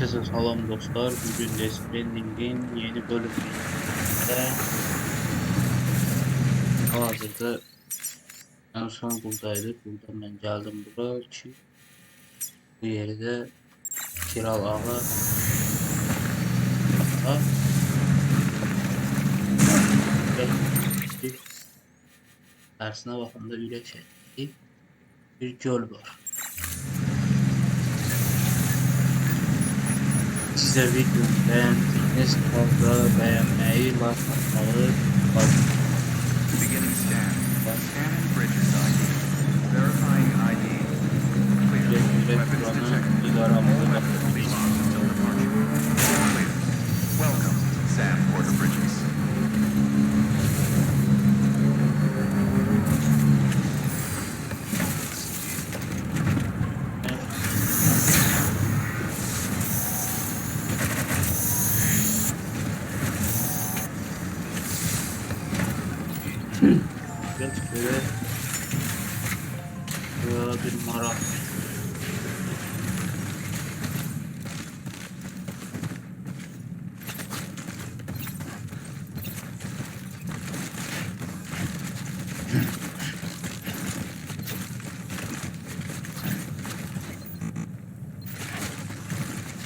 Herkese salam dostlar. Bugün de Stranding'in yeni bölümünde hazırda en son buradaydık. Buradan ben geldim buraya ki bu yerde Kiral Ağa tersine bakımda ürek ettiği bir göl var. Size videomu beğendiğiniz fazla beğenmeyi, like atmayı unutmayın. Beginning scan. Scanning bridges ID. Verifying ID. Clear. Weapons detected. All weapons will be locked until departure. Clear. Welcome, Sam Porter Bridges. Böyle bir marak.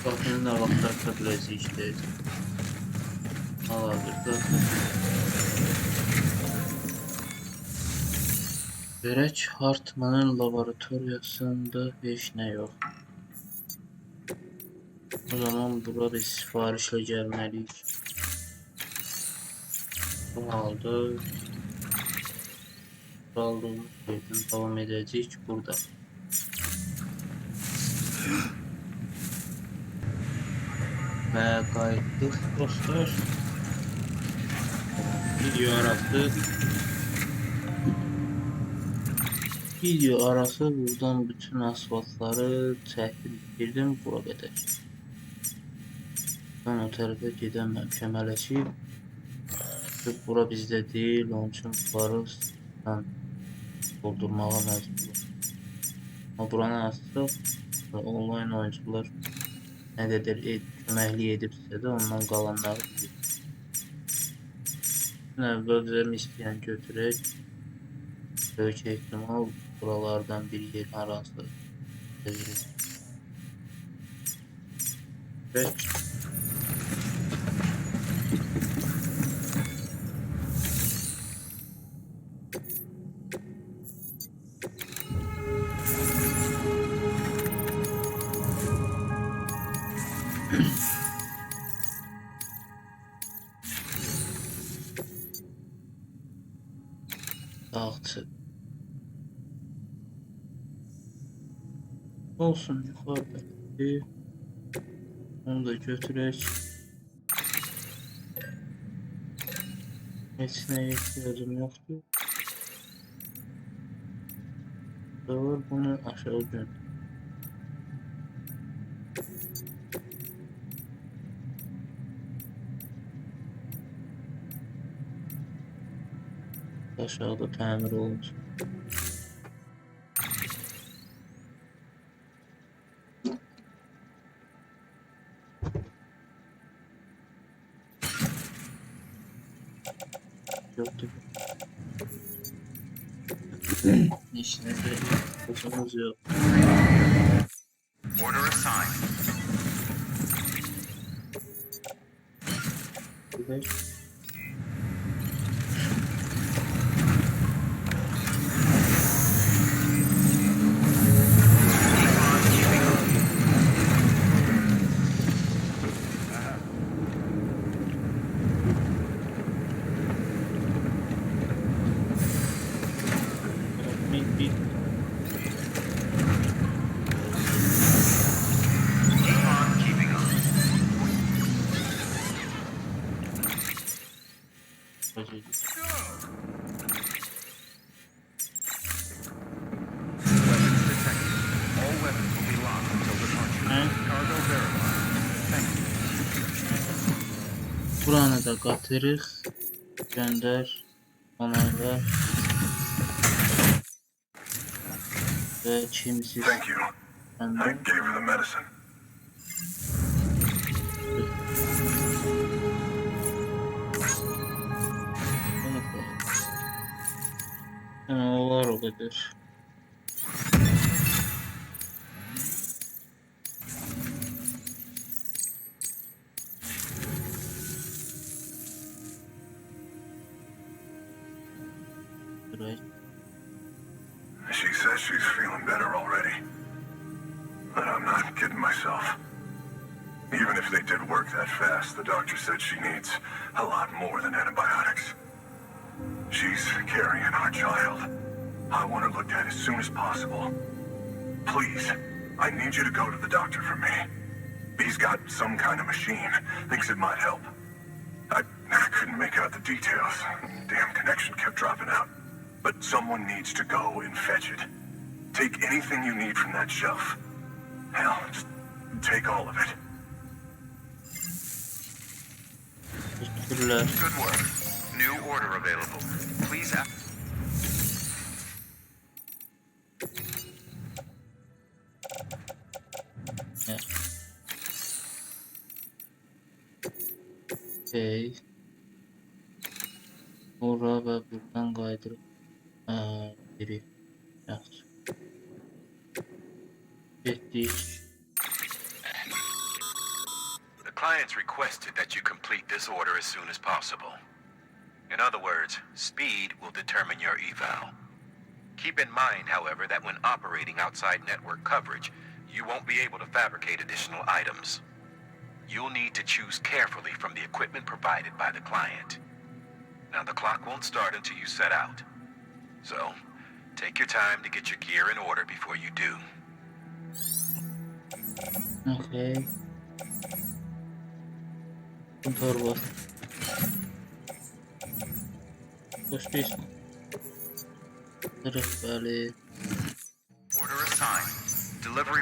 Bakın ne vakit biraz işte. Hazırda. Gerek Hartman'ın laboratuvarında hiç ne yok. O zaman burada bir siparişle gelmeliyiz. Bu halde kaldığımız yerden devam edeceğiz burada. Ve kayıtlı dostlar. Video arası. Video arası buradan bütün asfaltları çektirdim bura kadar. Ben o tarafa gidemem kömeleşip. Bura bizde değil, onun için varız. Doldurmağa mecbur. Ama buranı açsaq online oyuncular ne qədər köməklik edibsə də ondan qalanları bilir. Əvvəlcə istəyən götürək. Böyük ehtimal buralardan bir yer arası verir. Evet. Dağıtı. Olsun yukarıda. Onu da götürək. Heç nəyə ihtiyacım yoxdur. Doğru bunu aşağı gönder. Aşağıda təmir olmuş. Yoktu. İşine de kuşumuz yok. Order assigned. Güzel. Bir buranı da qatırıq. Gönder. Onayla. Ve kimisi Thank you. I gave her the medicine. Olar o kadar. Right. She says she's feeling better already. But I'm not kidding myself. Even if they did work that fast, the doctor said she needs a lot more than antibiotics. She's carrying our child. I want her looked at as soon as possible. Please, I need you to go to the doctor for me. He's got some kind of machine. Thinks it might help. I couldn't make out the details. Damn connection kept dropping out. But someone needs to go and fetch it. Take anything you need from that shelf. Hell, just take all of it. Teşekkürler. Good work. New order available. Please ask. Evet. Okay. Ora ve buradan kaydırıp biri yaxşı. Getdik. The clients requested that you complete this order as soon as possible. In other words, speed will determine your eval. Keep in mind, however, that when operating outside network coverage, you won't be able to fabricate additional items. You'll need to choose carefully from the equipment provided by the client. Now, the clock won't start until you set out. So, take your time to get your gear in order before you do. Okay. Torba. Başlıyorsun. Rehberli. Order assigned. Delivery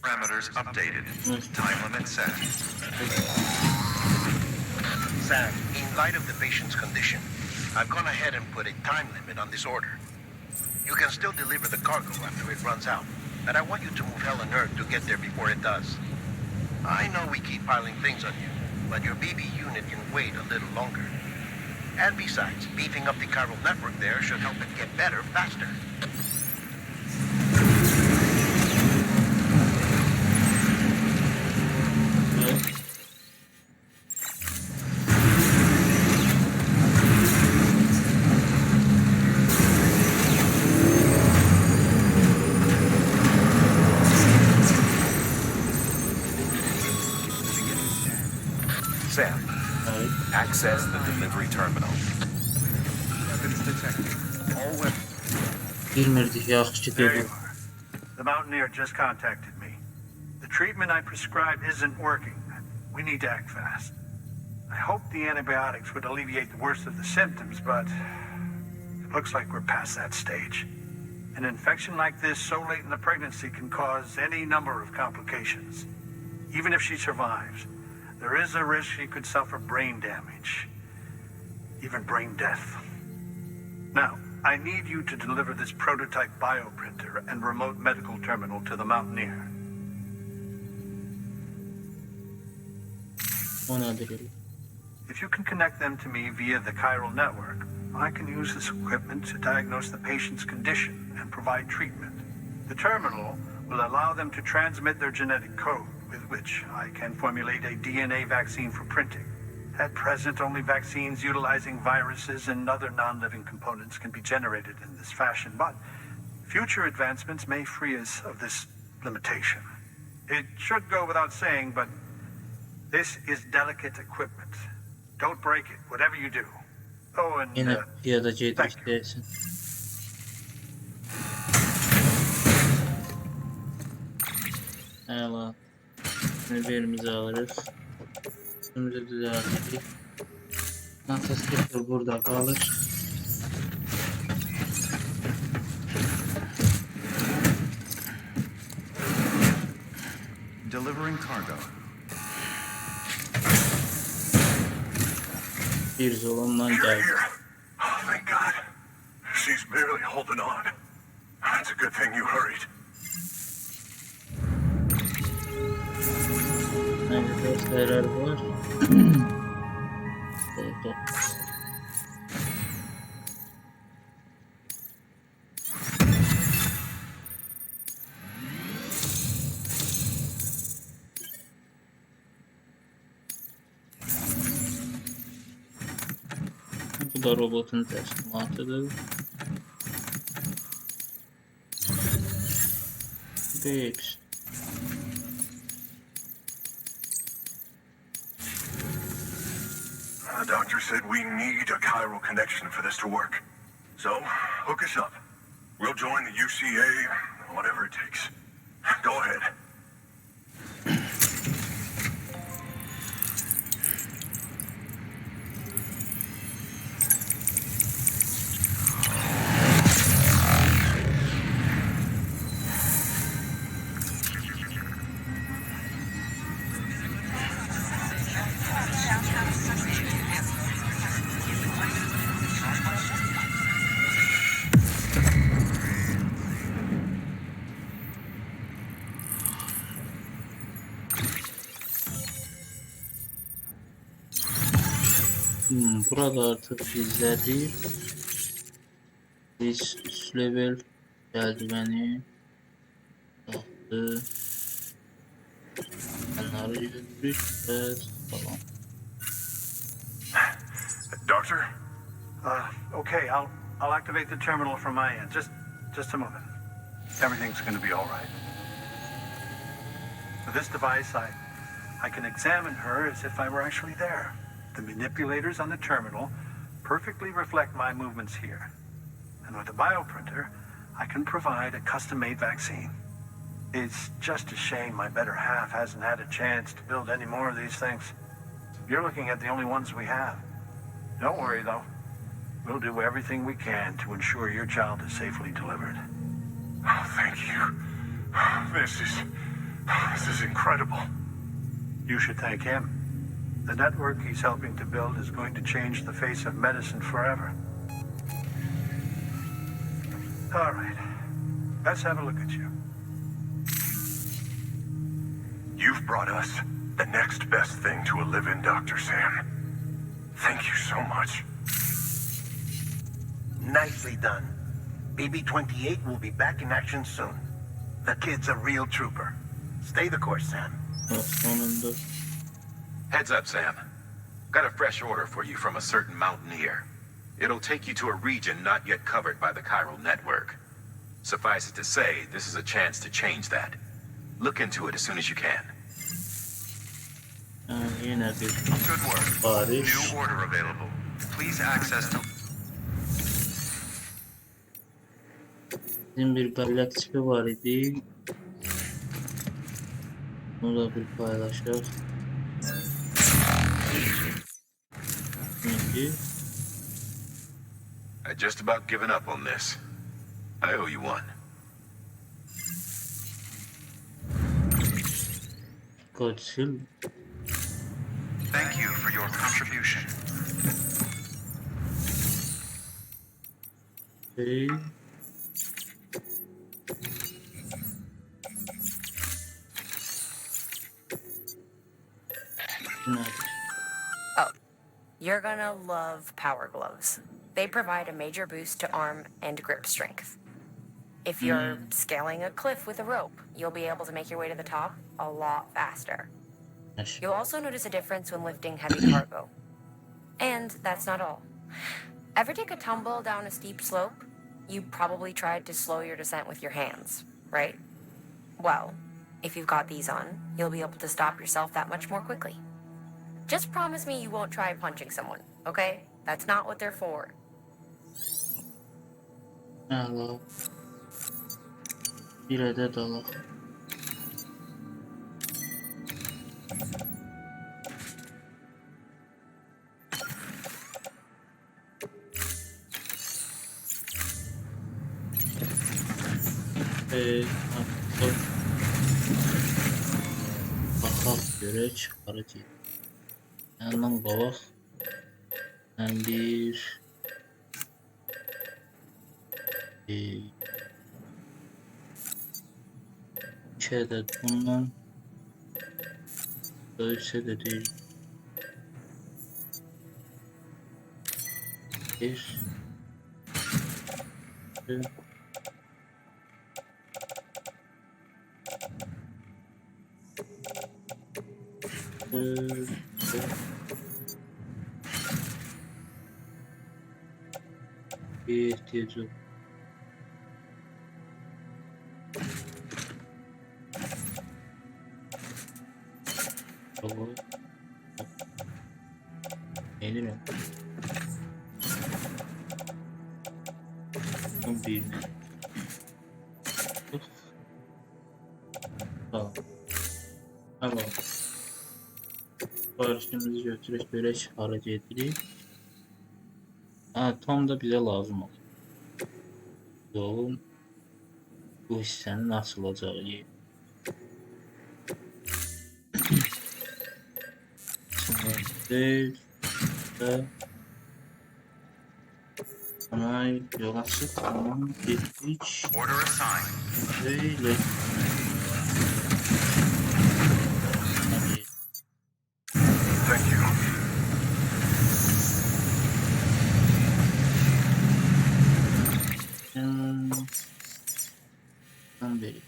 parameters updated. Time limit set. Sam, in light of the patient's condition, I've gone ahead and put a time limit on this order. You can still deliver the cargo after it runs out, but I want you to move hell and earth to get there before it does. I know we keep piling things on you, but your BB unit can wait a little longer. And besides, beefing up the chiral network there should help it get better faster. Sam, access the delivery terminal. Evidence detected. All weapons. Bilmirdik yaxşı ki There you dedi. are. The mountaineer just contacted me. The treatment I prescribed isn't working. We need to act fast. I hope the antibiotics would alleviate the worst of the symptoms, but it looks like we're past that stage. An infection like this so late in the pregnancy can cause any number of complications. Even if she survives, there is a risk she could suffer brain damage, even brain death. Now, I need you to deliver this prototype bioprinter and remote medical terminal to the mountaineer. O nedir? If you can connect them to me via the chiral network, I can use this equipment to diagnose the patient's condition and provide treatment. The terminal will allow them to transmit their genetic code, with which I can formulate a DNA vaccine for printing. At present, only vaccines utilizing viruses and other non-living components can be generated in this fashion, but future advancements may free us of this limitation. It should go without saying, but this is delicate equipment. Don't break it, whatever you do. Oh, and Yine piyada thank you. dersin. Eyvallah. Şimdi bir elimizi alırız. Üstümüzü düzelttik. Nasıl burada kalır. Delivering cargo. Bir zorundan You're geldi. here. Oh, thank God. She's barely holding on. It's a good thing you hurried. Aynı dersler var. Oldu. Bu da robotun təslimatıdır. Babes. The doctor said we need a chiral connection for this to work. So, hook us up. We'll join the UCA, whatever it takes. Go ahead. Burada artık izledik. Biz üst level eldiveni taktı. Onları yüzdük ve salam. Doctor? Okay, I'll activate the terminal from my end. Just a moment. Everything's going to be all right. With this device, I can examine her as if I were actually there. The manipulators on the terminal perfectly reflect my movements here. And with the bioprinter, I can provide a custom-made vaccine. It's just a shame my better half hasn't had a chance to build any more of these things. You're looking at the only ones we have. Don't worry, though. We'll do everything we can to ensure your child is safely delivered. Oh, thank you. This is incredible. You should thank him. The network he's helping to build is going to change the face of medicine forever. All right. Let's have a look at you. You've brought us the next best thing to a live-in Dr. Sam. Thank you so much. Nicely done. BB-28 will be back in action soon. The kid's a real trooper. Stay the course, Sam. Sonunda. Heads up, Sam. Got a fresh order for you from a certain mountaineer. It'll take you to a region not yet covered by the chiral network. Suffice it to say, this is a chance to change that. Look into it as soon as you can. Yine bir Good work. sipariş. New order available. Please access to... Bizim bir bellek çipi var idi. Bunu da bir paylaşır. Şimdi I just about given up on this. I owe you one. kaçıl. Thank you for your contribution. Şey. Nerede? Oh, you're gonna love power gloves. They provide a major boost to arm and grip strength. If you're scaling a cliff with a rope, you'll be able to make your way to the top a lot faster. Yaş. You'll also notice a difference when lifting heavy cargo. And that's not all. Ever take a tumble down a steep slope? You probably tried to slow your descent with your hands, right? Well, if you've got these on, you'll be able to stop yourself that much more quickly. Just promise me you won't try punching someone, okay? That's not what they're for. Allah. Bir adet Allah. Artık bakaq göre çıxaracaq. Yandan qabaq. Mən bir iki adet bundan ölçə də deyil. Bir iki ihtiyaç yok. Tamam. Edirəm. 11. Tamam. Tamam. Siparişimizi götürək, görək hara gedirik. Tam da bizə lazım olur. Yolun bu hissənin açılacağı yer. Şimdi ve ona yola çık, tamam, gittik. Order assigned. Böyle. Hadi. Thank you. Beri.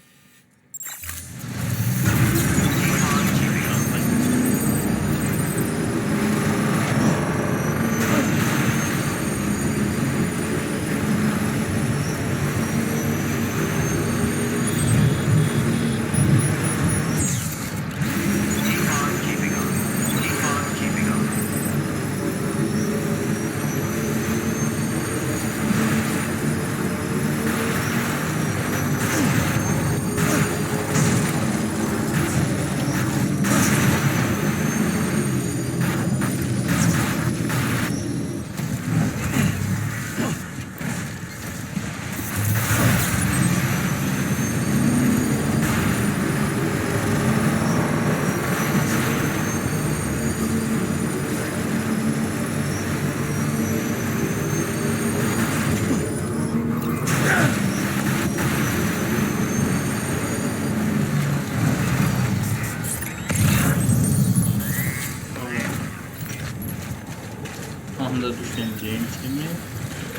Anda düşüneceğim kimi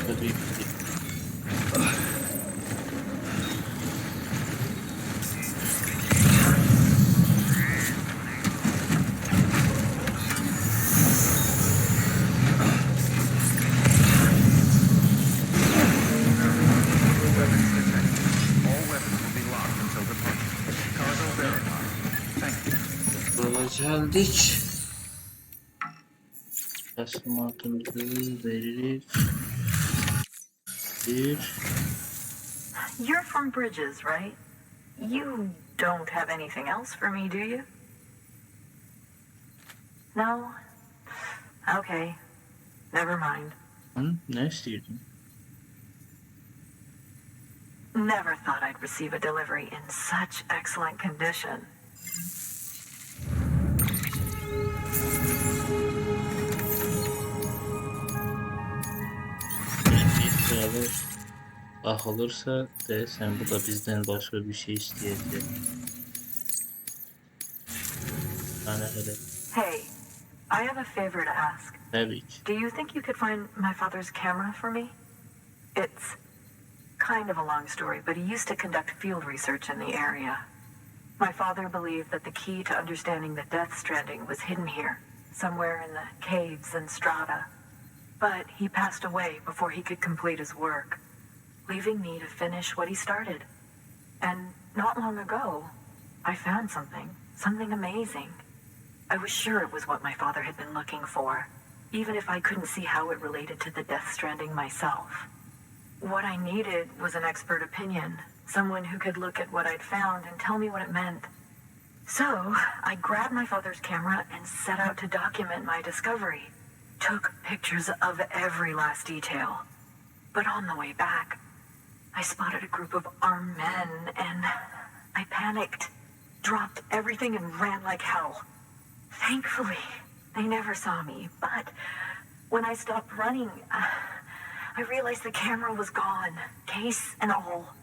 tabii ki. Böyle geldik. Teslimatımızı veririz. You're from Bridges, right? You don't have anything else for me, do you? No? Okay. Never mind. Ne istiyordun? Never thought I'd receive a delivery in such excellent condition. Bakılırsa sen bu da bizden başka bir şey isteyecek. Hey, I have a favor to ask. Tabii ki. Do you think you could find my father's camera for me? It's kind of a long story, but he used to conduct field research in the area. My father believed that the key to understanding the death stranding was hidden here, somewhere in the caves and strata. But he passed away before he could complete his work, leaving me to finish what he started. And not long ago, I found something amazing. I was sure it was what my father had been looking for, even if I couldn't see how it related to the death stranding myself. What I needed was an expert opinion, someone who could look at what I'd found and tell me what it meant. So, I grabbed my father's camera and set out to document my discovery. Took pictures of every last detail. But on the way back, I spotted a group of armed men and I panicked, dropped everything and ran like hell. Thankfully, they never saw me, but when I stopped running, I realized the camera was gone, case and all.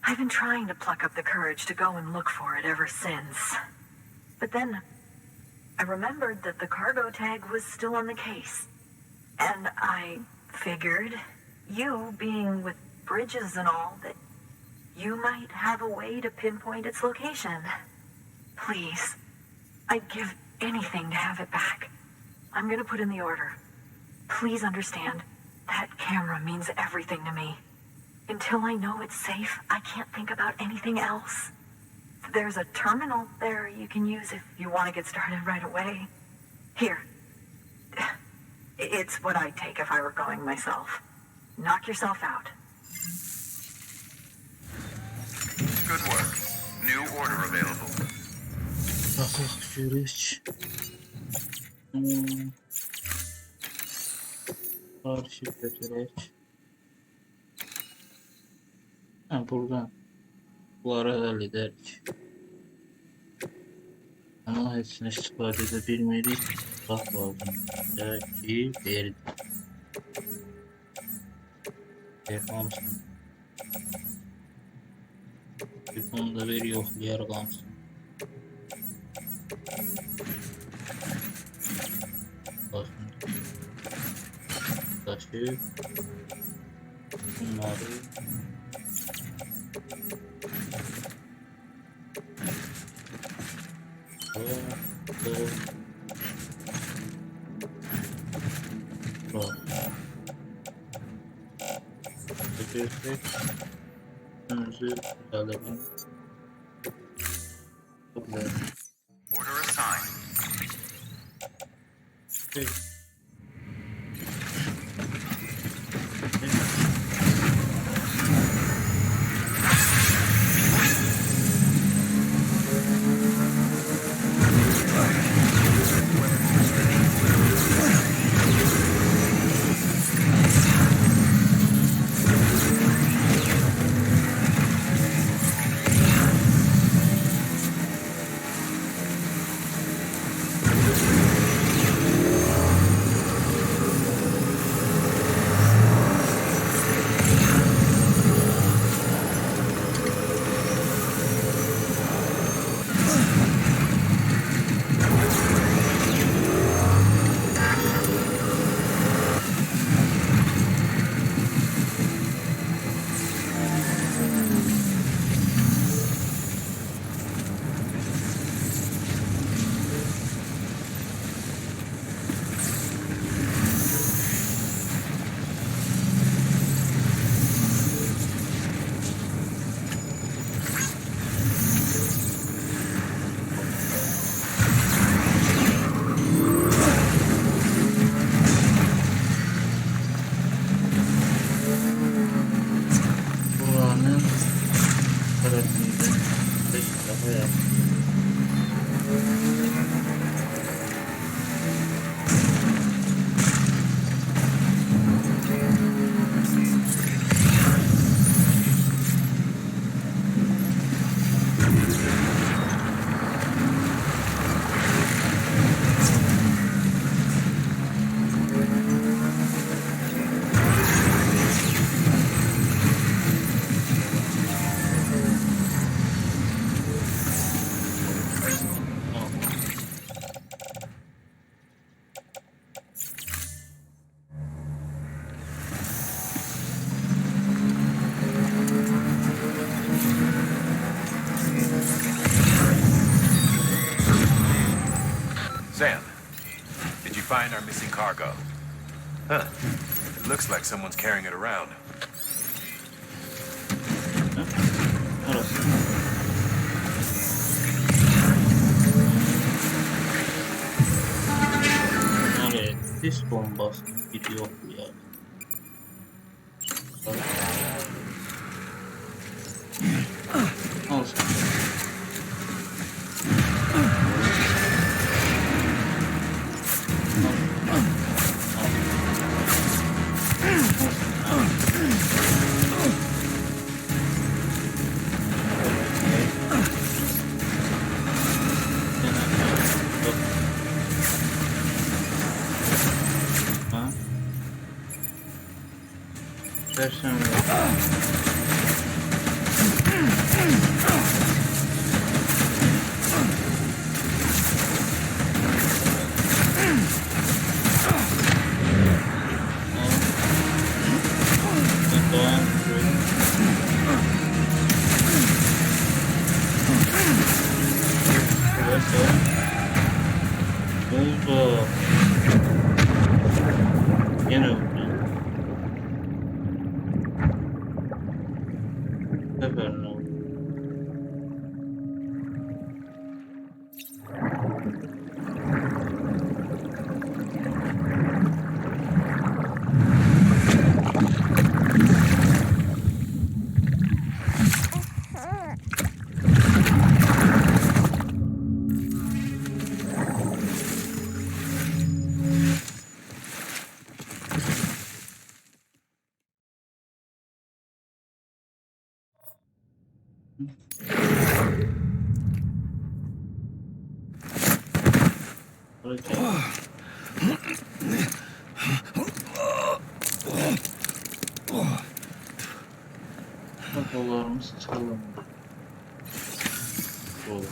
I've been trying to pluck up the courage to go and look for it ever since. But then I remembered that the cargo tag was still on the case. And I figured, you being with Bridges and all, that you might have a way to pinpoint its location. Please, I'd give anything to have it back. I'm gonna put in the order. Please understand, that camera means everything to me. Until I know it's safe, I can't think about anything else. There's a terminal there you can use if you want to get started right away. Here. It's what I'd take if I were going myself. Knock yourself out. Good work. New order available. Bakaq görək. Arşiv götürək. Buradan bunları həll edərik. Ama hepsini istifadə edə bilmirik. Bax lazım. Ki verdi. Hamısını. Bunu da ver yoxlayar qalsın. Baxın. Daşı. Bunları. Order assigned. Sam, did you find our missing cargo? Huh. It looks like someone's carrying it around. Sis bombası gidiyor ya. Al sen. Versen Yine öldü. Dolarımız çalındı. Dolar.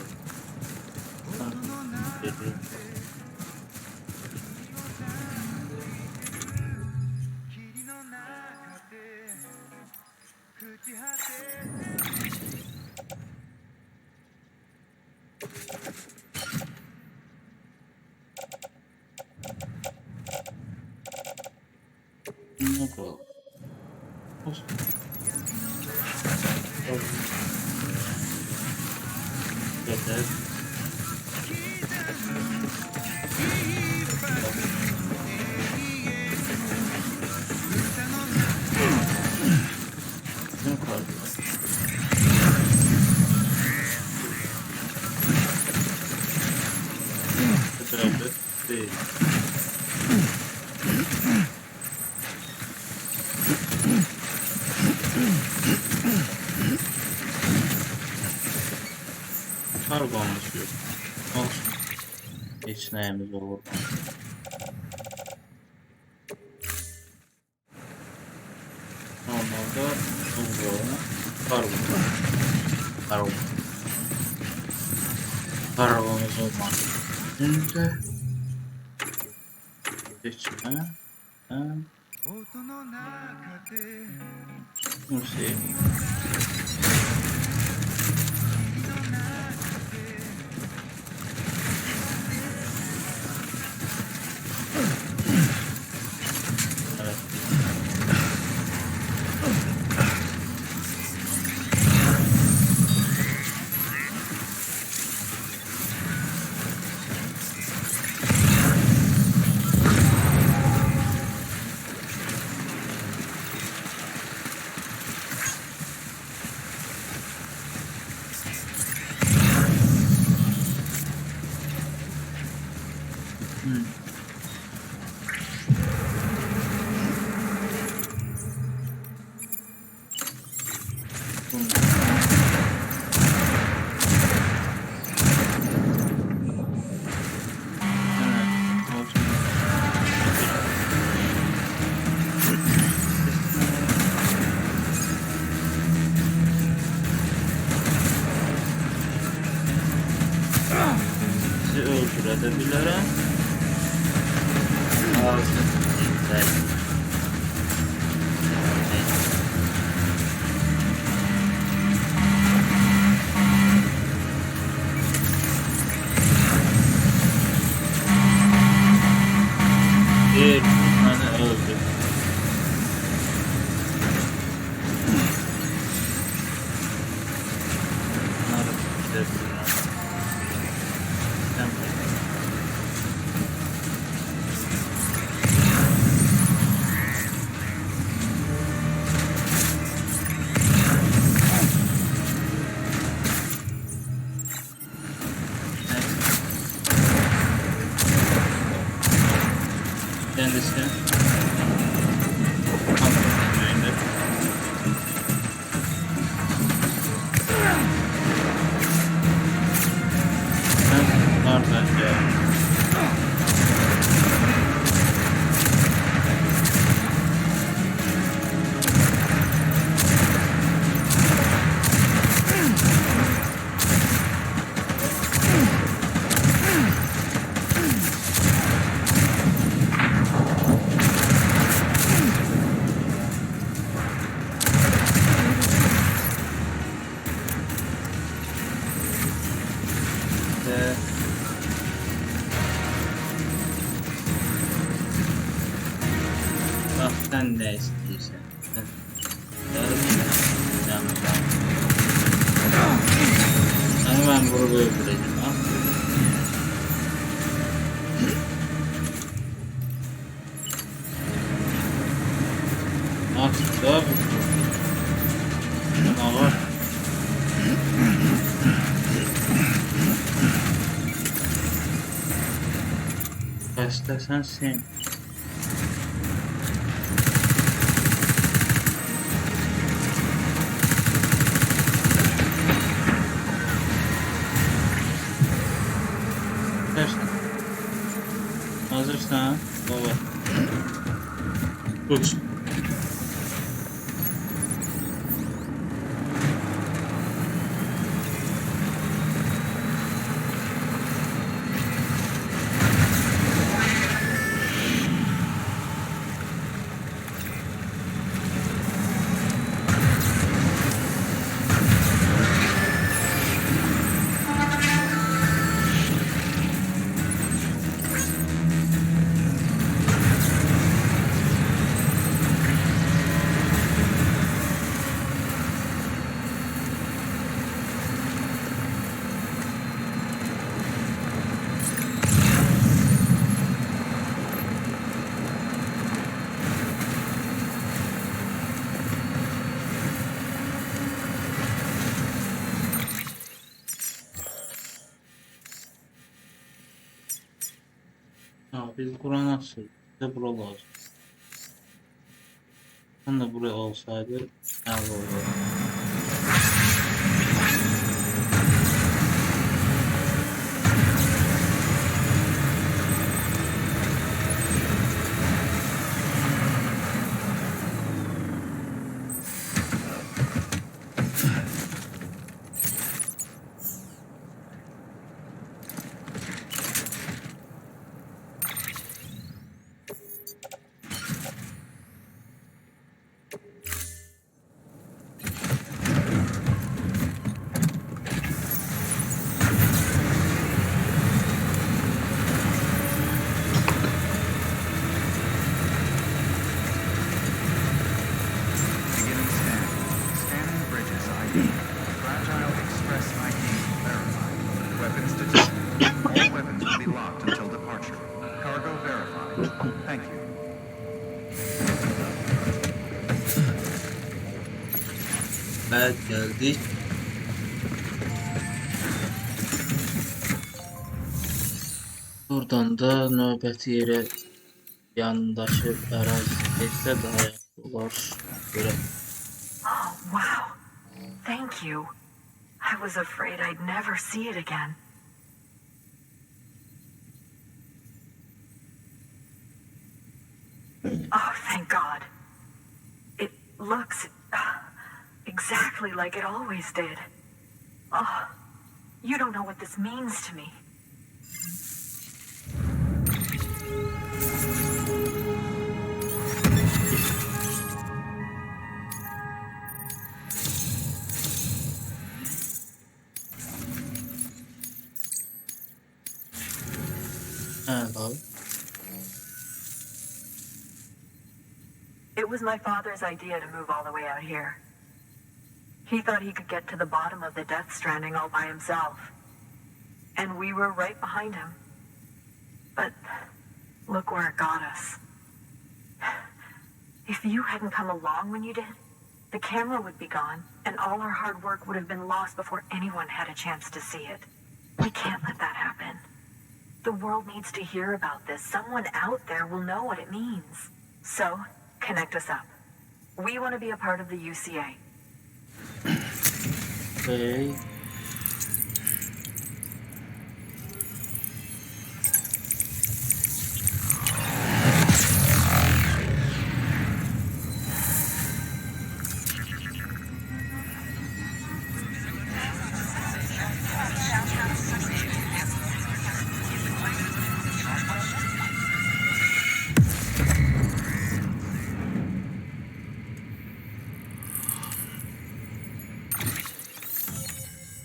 Ne kadar? Olsun. Yeter. Ne kadar? Fotoğrafı değil. Kargomuz yok. Olsun. Hiç neyimiz olur. Normalde buzdolabına kargomuz olmaz. Şimdi seçme. Müziği. Evet. Sizi öldürebilirəm. Bir tane öldü. Bunları gidebilirim. Kendisi üzerinde. Var bence. Bak sen ne istiyorsan. Hemen vurup öldüreceğim. Artık daha bu. Şuna var. Xəstəsən sen. Uç. Biz Kur'an nasıl? Bize bura lazım. Ben de buraya olsaydı nerede olurdu? Beginning scan. Scanning bridges ID. Fragile Express ID verified. Weapons detected. All weapons will be locked until departure. Cargo verified. Thank you. Evet geldik. Buradan da növbəti yerə yandaşı ərazidə daha yaxşı olar. Görə. Oh, wow. Thank you. I was afraid I'd never see it again. Oh, thank God. It looks exactly like it always did. Oh, you don't know what this means to me. Evet abi. It was my father's idea to move all the way out here. He thought he could get to the bottom of the Death Stranding all by himself. And we were right behind him. But look where it got us. If you hadn't come along when you did, the camera would be gone, and all our hard work would have been lost before anyone had a chance to see it. We can't let that happen. The world needs to hear about this. Someone out there will know what it means. So, connect us up. We want to be a part of the UCA. Okay.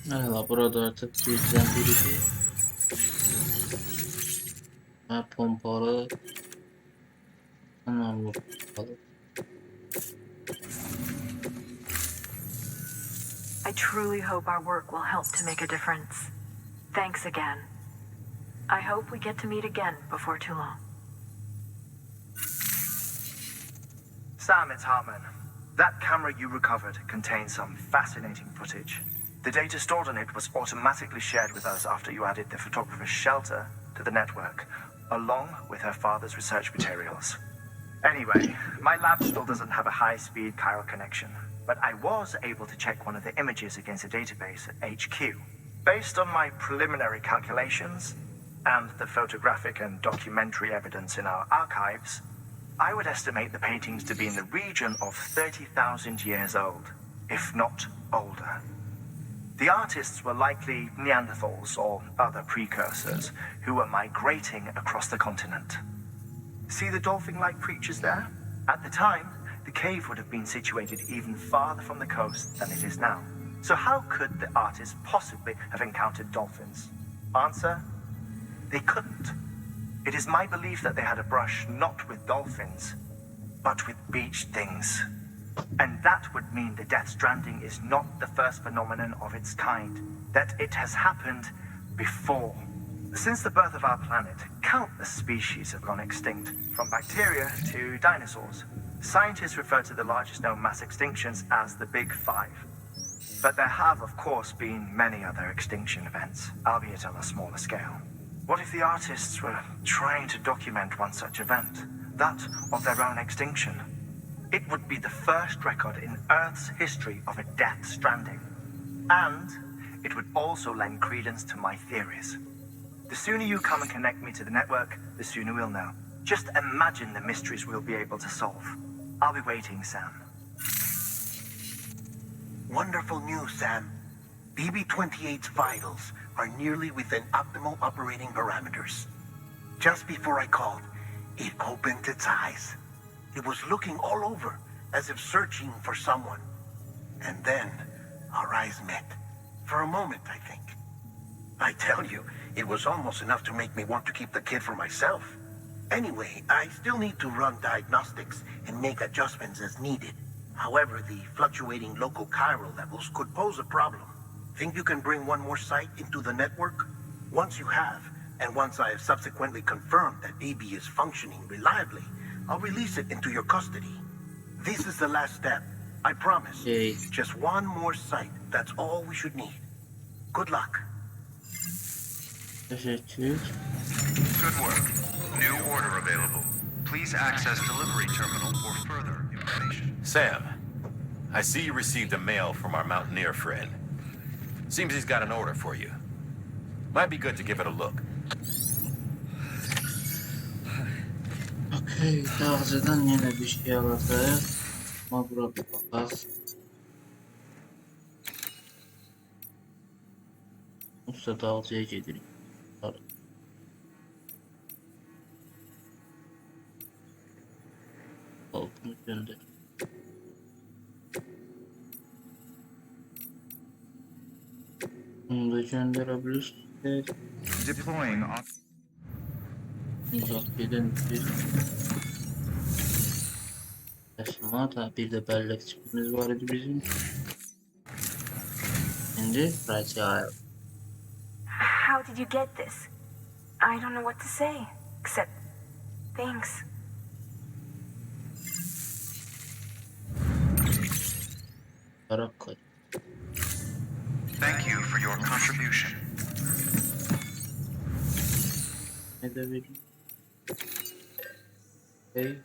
Merhaba, burada artık bizden birisi. Ha, pompalı. Tamam, bakalım. I truly hope our work will help to make a difference. Thanks again. I hope we get to meet again before too long. Sam, it's Hartman. That camera you recovered contains some fascinating footage. The data stored on it was automatically shared with us after you added the photographer's shelter to the network, along with her father's research materials. Anyway, my lab still doesn't have a high-speed chiral connection, but I was able to check one of the images against a database at HQ. Based on my preliminary calculations and the photographic and documentary evidence in our archives, I would estimate the paintings to be in the region of 30,000 years old, if not older. The artists were likely Neanderthals or other precursors who were migrating across the continent. See the dolphin-like creatures there? At the time, the cave would have been situated even farther from the coast than it is now. So how could the artists possibly have encountered dolphins? Answer: they couldn't. It is my belief that they had a brush not with dolphins, but with beach things. And that would mean the Death Stranding is not the first phenomenon of its kind, that it has happened before. Since the birth of our planet, countless species have gone extinct, from bacteria to dinosaurs. Scientists refer to the largest known mass extinctions as the Big Five. But there have, of course, been many other extinction events, albeit on a smaller scale. What if the artists were trying to document one such event, that of their own extinction? It would be the first record in Earth's history of a Death Stranding. And it would also lend credence to my theories. The sooner you come and connect me to the network, the sooner we'll know. Just imagine the mysteries we'll be able to solve. I'll be waiting, Sam. Wonderful news, Sam. BB-28's vitals are nearly within optimal operating parameters. Just before I called, it opened its eyes. It was looking all over, as if searching for someone. And then, our eyes met. For a moment, I think. I tell you, it was almost enough to make me want to keep the kid for myself. Anyway, I still need to run diagnostics and make adjustments as needed. However, the fluctuating local chiral levels could pose a problem. Think you can bring one more site into the network? Once you have, and once I have subsequently confirmed that BB is functioning reliably, I'll release it into your custody. This is the last step, I promise. Okay. Just one more site, that's all we should need. Good luck. Teşekkür. Good work. New order available. Please access delivery terminal for further information. Sam, I see you received a mail from our mountaineer friend. Seems he's got an order for you. Might be good to give it a look. Okay, dağcıdan yine bir şey alacağız. Ama bura bir bakalım. Usta dağcıya gidelim. Altını gönder. Bunu da gönderebiliriz. Deploying on... Uzak gelen bir esmada bir de bellek çipimiz var idi bizim. Şimdi fragile. How did you get this? I don't know what to say, except thanks. Karakol. Thank you for your contribution. Ne de vereyim? Hey.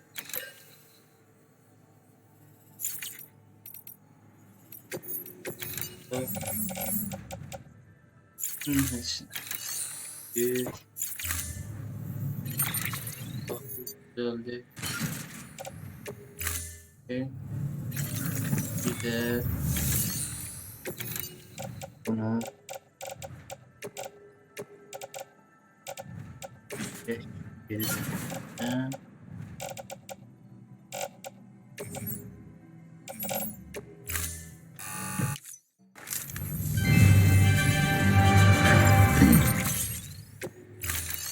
Neyse. Bir. Bak güzeldi. Okay. Bir de bunu geriden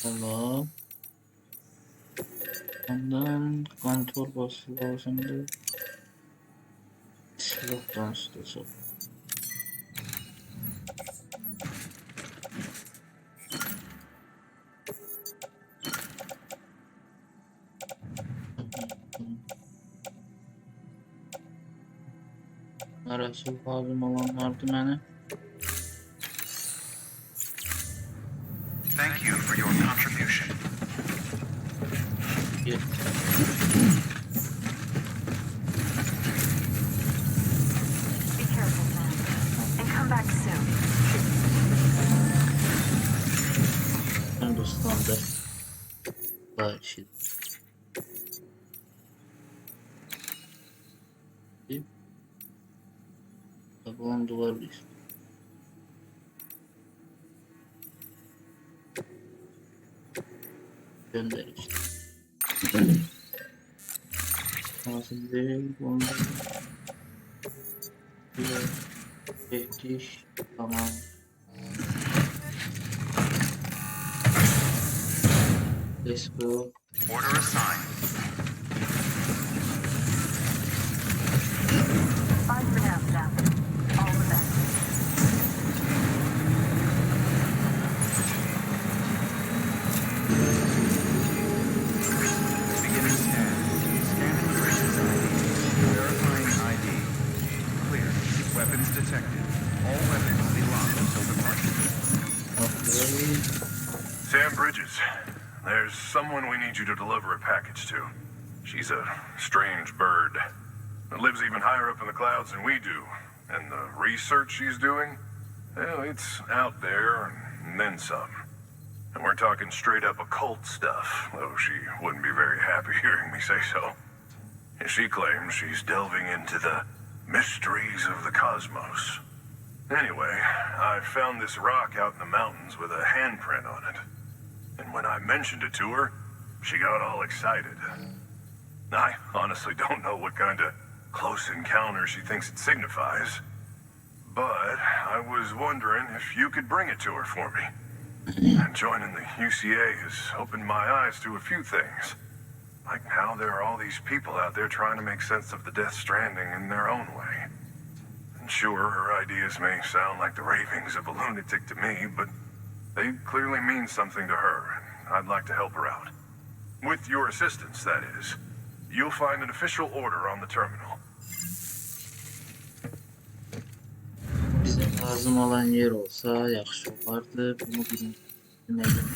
tamam. Ondan kontrol bası lazımdı. Silahtan tutacak. Arası lazım olanlardı mənə. Thank you for your contribution. Bir. Be careful, Sam, and come back soon. Ben de standart. Daha şey. Taban duvar bir. Gönder işte. Lazım değil. Onu çektik. Tamam. Let's go. Order assigned. Bye for now, Sam. All the best. Beginning scan. Scanning bridges ID. Verifying ID. Clear. Weapons detected. All weapons will be locked until departure. Okay. Sam Bridges, there's someone we need you to deliver a package to. She's a strange bird that lives even higher up in the clouds than we do. And the research she's doing, well, it's out there and then some. And we're talking straight up occult stuff, though she wouldn't be very happy hearing me say so. And she claims she's delving into the mysteries of the cosmos. Anyway, I found this rock out in the mountains with a handprint on it. And when I mentioned it to her, she got all excited. I honestly don't know what kind of close encounter she thinks it signifies. But I was wondering if you could bring it to her for me. Joining the UCA has opened my eyes to a few things. Like how there are all these people out there trying to make sense of the Death Stranding in their own way. And sure, her ideas may sound like the ravings of a lunatic to me, but they clearly mean something to her, and I'd like to help her out. With your assistance, that is. You'll find an official order on the terminal. Bize lazım olan yer olsa yaxşı olardı. Bunu bilmedim.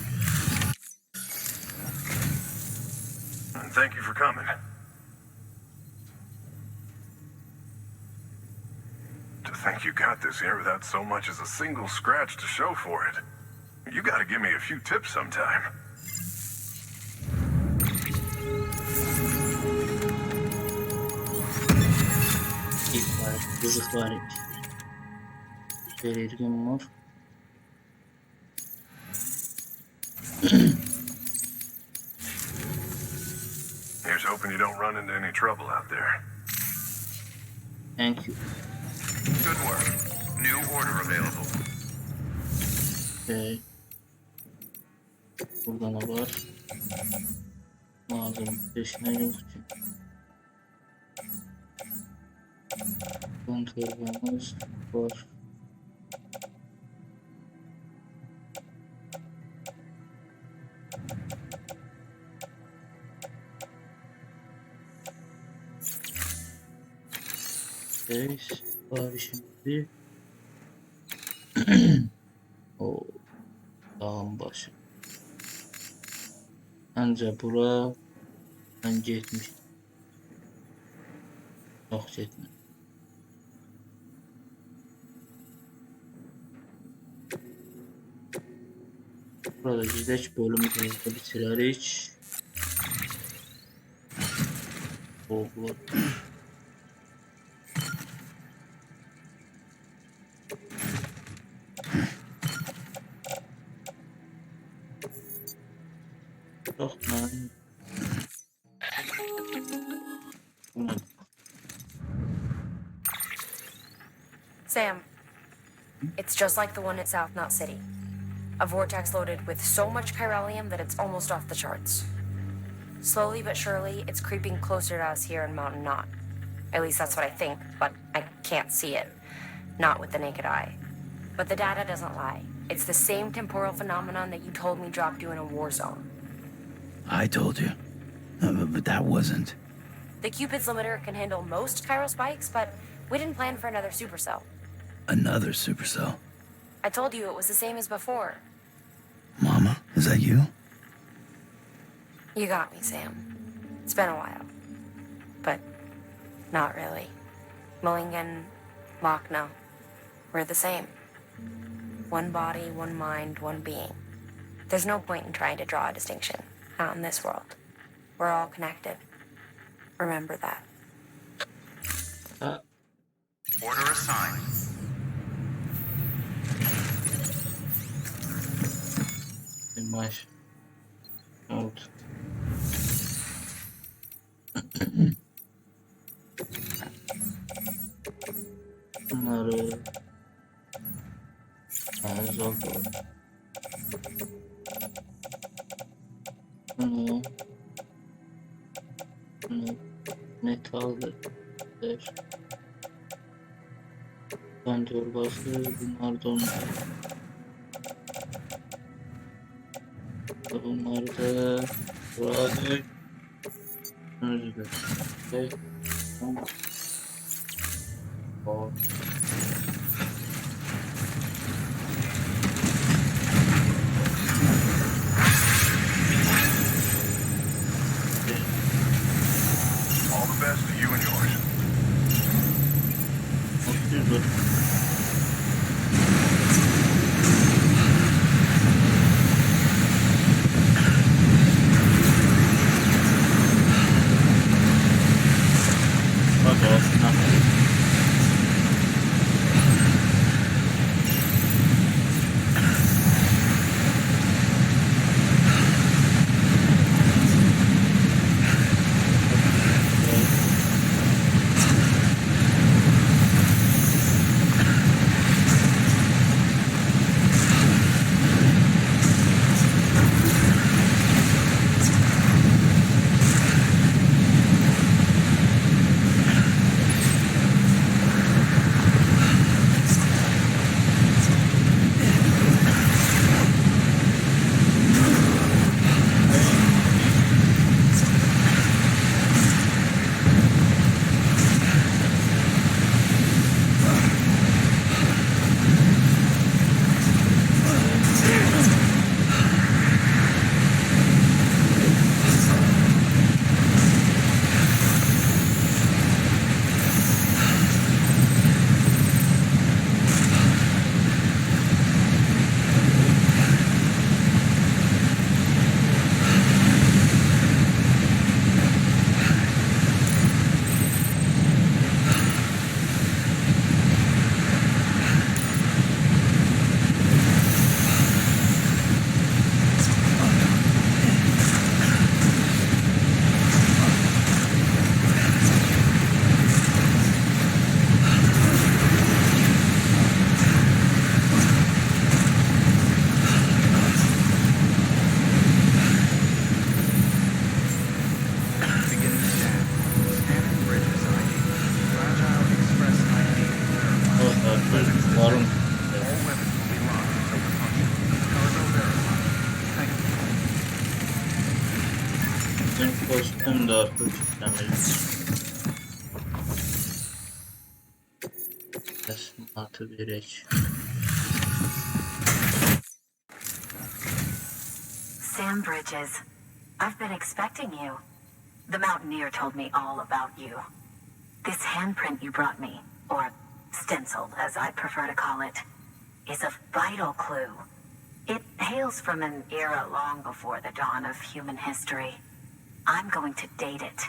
And thank you for coming. To think you got this here without so much as a single scratch to show for it. You gotta give me a few tips sometime. İlk var, çocuk var. Belirgin var. Here's hoping you don't run into any trouble out there. Thank you. Good work. New order available. Okay. Burada ne var? Malzeme peşine yok ki. Kontrolümüz var. Okay, var şimdi. O dağın başı. Ancaq bura ben getmiş. Yox getmir. Burada gizdək bölümü burada bitirərik. Oğlu. Yox mən. Sam, it's just like the one at South Knot City. A vortex loaded with so much chiralium that it's almost off the charts. Slowly but surely, it's creeping closer to us here in Mountain Knot. At least that's what I think, but I can't see it. Not with the naked eye. But the data doesn't lie. It's the same temporal phenomenon that you told me dropped you in a war zone. I told you. But that wasn't. The Cupid's limiter can handle most chiral spikes, but we didn't plan for another supercell. Another supercell. I told you it was the same as before. Mama, is that you? You got me, Sam. It's been a while. But not really. Mulligan, Machno, we're the same. One body, one mind, one being. There's no point in trying to draw a distinction. Not in this world. We're all connected. Remember that. Ha. Order assigned. İmaj. Oldu. Bunları zor. Bunu metaldir. Torbası bunlar da onlar. Bunlar da burada özür dilerim. All the best to you and yours. Kostüm de artık atı verek. Sam Bridges, I've been expecting you. The Mountaineer told me all about you. This handprint you brought me, or stencil as I prefer to call it, is a vital clue. It hails from an era long before the dawn of human history. I'm going to date it.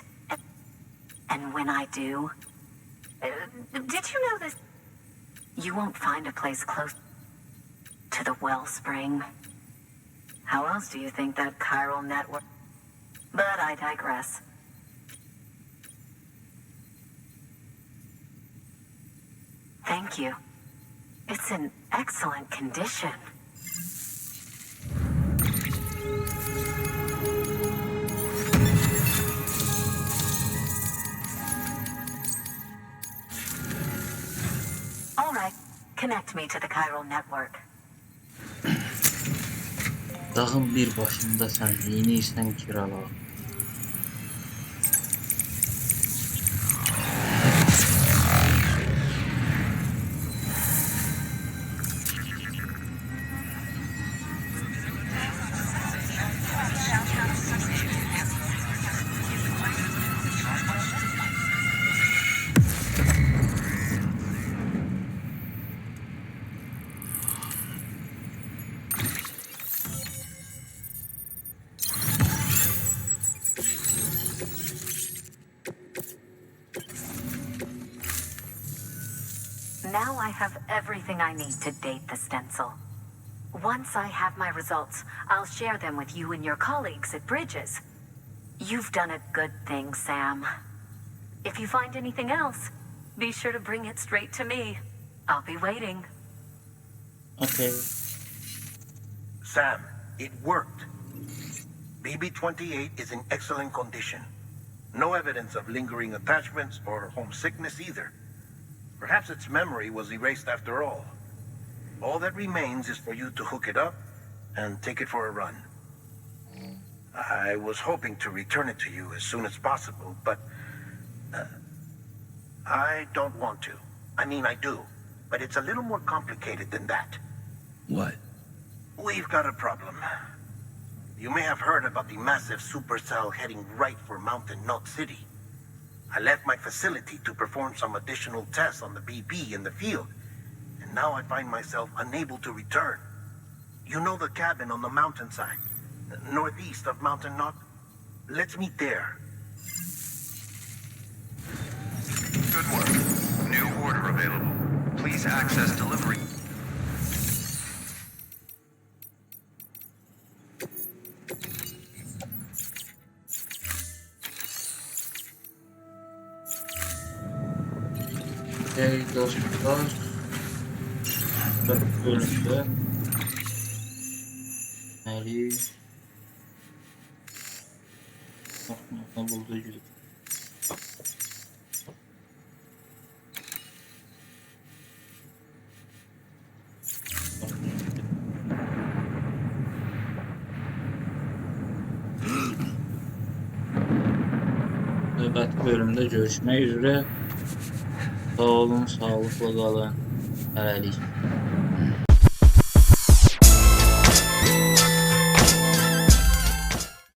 And when I do... did you know this? You won't find a place close to the wellspring. How else do you think that chiral network... But I digress. Thank you. It's in excellent condition. All right. Connect me to the chiral network. Dağın bir başında sen yeniysen kirala. now I have everything I need to date the stencil. Once I have my results, I'll share them with you and your colleagues at Bridges. You've done a good thing, Sam. If you find anything else, be sure to bring it straight to me. I'll be waiting. Okay. Sam, it worked. BB-28 is in excellent condition. No evidence of lingering attachments or homesickness either. Perhaps its memory was erased after all. All that remains is for you to hook it up and take it for a run. I was hoping to return it to you as soon as possible, but I don't want to. I mean, I do, but it's a little more complicated than that. What? We've got a problem. You may have heard about the massive supercell heading right for Mountain Knot City. I left my facility to perform some additional tests on the BB in the field, and now I find myself unable to return. You know the cabin on the mountainside, northeast of Mountain Knot? Let's meet there. Good work. New order available. Please access delivery. Okay, dostlar. Bölümde. Bakma bulduğu gibi. Növbəti bölümdə görüşmək üzrə. Sağ olun, sağlıqla qalın. Hələlik.